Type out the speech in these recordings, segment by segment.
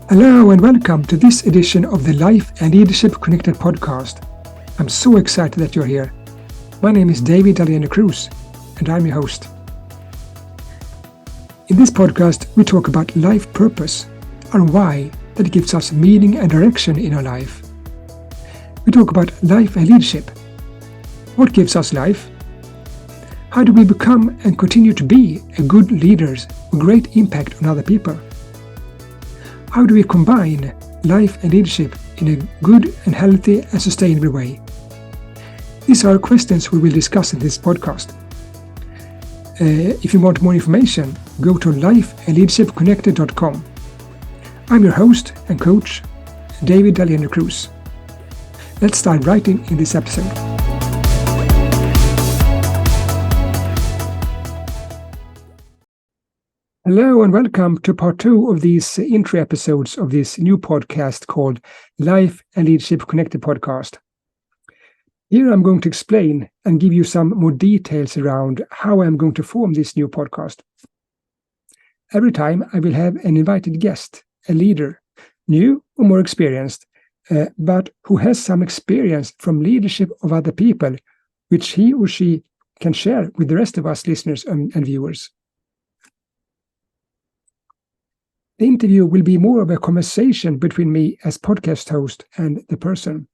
Hello and welcome to this edition of the Life and Leadership Connected podcast. I'm so excited that you're here. My name is Dahlén and I'm your host. In this podcast, we talk about life purpose and why that gives us meaning and direction in our life. We talk about life and leadership. What gives us life? How do we become and continue to be a good leaders with great impact on other people? How do we combine life and leadership in a good and healthy and sustainable way? These are questions we will discuss in this podcast. If you want more information, go to lifeandleadershipconnected.com. I'm your host and coach, Dahlén. Let's start right in this episode. Hello and welcome to part 2 of these intro episodes of this new podcast called Life and Leadership Connected podcast. Here I'm going to explain and give you some more details around how I'm going to form this new podcast. Every time I will have an invited guest, a leader, new or more experienced, but who has some experience from leadership of other people, which he or she can share with the rest of us listeners and viewers. The interview will be more of a conversation between me as podcast host and the person.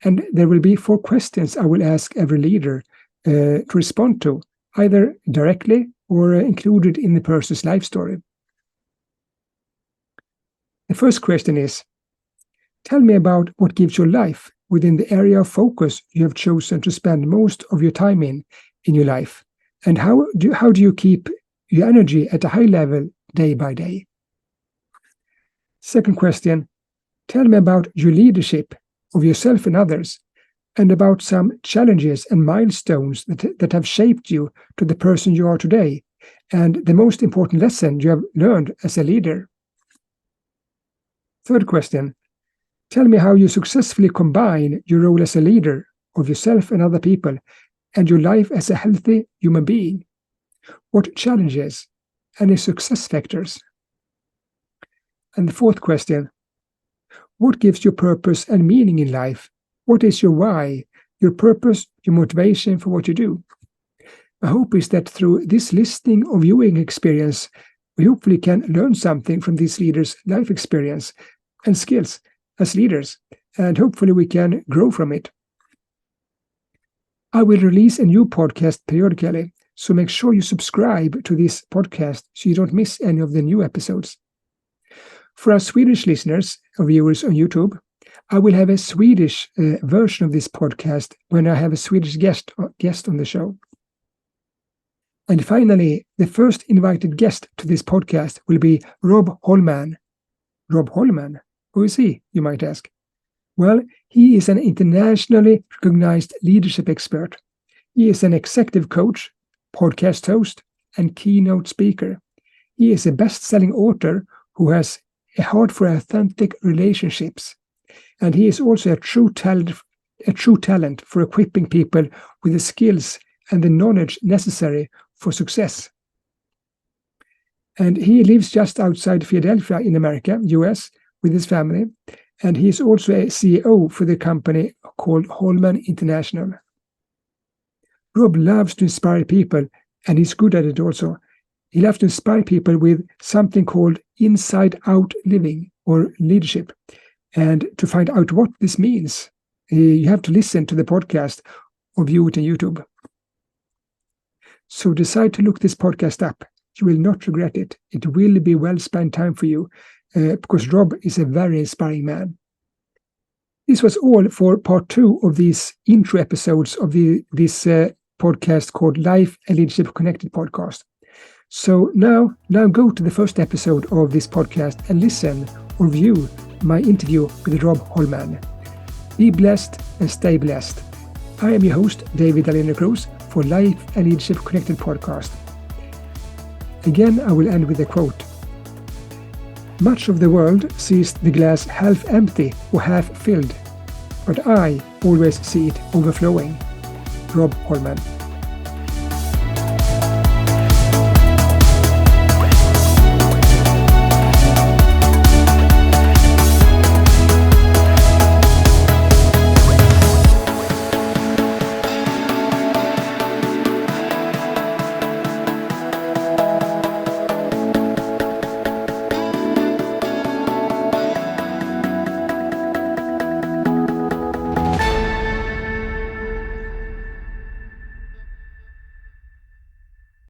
And there will be 4 questions I will ask every leader to respond to, either directly or included in the person's life story. The first question is, tell me about what gives your life within the area of focus you have chosen to spend most of your time in your life, and how do you keep your energy at a high level day by day? Second question, tell me about your leadership of yourself and others, and about some challenges and milestones that have shaped you to the person you are today, and the most important lesson you have learned as a leader. Third question, tell me how you successfully combine your role as a leader of yourself and other people, and your life as a healthy human being. What challenges, any success factors? And the fourth question, what gives you purpose and meaning in life? What is your why, your purpose, your motivation for what you do? My hope is that through this listening or viewing experience, we hopefully can learn something from these leaders' life experience and skills as leaders, and hopefully we can grow from it. I will release a new podcast periodically, so make sure you subscribe to this podcast so you don't miss any of the new episodes. For our Swedish listeners or viewers on YouTube, I will have a Swedish version of this podcast when I have a Swedish guest on the show. And finally, the first invited guest to this podcast will be Rob Holman. Rob Holman? Who is he, you might ask? Well, he is an internationally recognized leadership expert. He is an executive coach, podcast host, and keynote speaker. He is a best-selling author who has a heart for authentic relationships, and he is also a true talent for equipping people with the skills and the knowledge necessary for success. And he lives just outside Philadelphia in America, US, with his family, and he is also a CEO for the company called Holman International. Rob loves to inspire people, and he's good at it also. He loves to inspire people with something called inside-out living or leadership. And to find out what this means, you have to listen to the podcast or view it on YouTube. So decide to look this podcast up. You will not regret it. It will be well-spent time for you because Rob is a very inspiring man. This was all for part 2 of these intro episodes of this podcast called Life and Leadership Connected podcast. So now go to the first episode of this podcast and listen or view my interview with Rob Holman. Be blessed and stay blessed. I am your host, Dahlén, for Life and Leadership Connected podcast. Again, I will end with a quote. Much of the world sees the glass half empty or half filled, but I always see it overflowing. Rob Holman.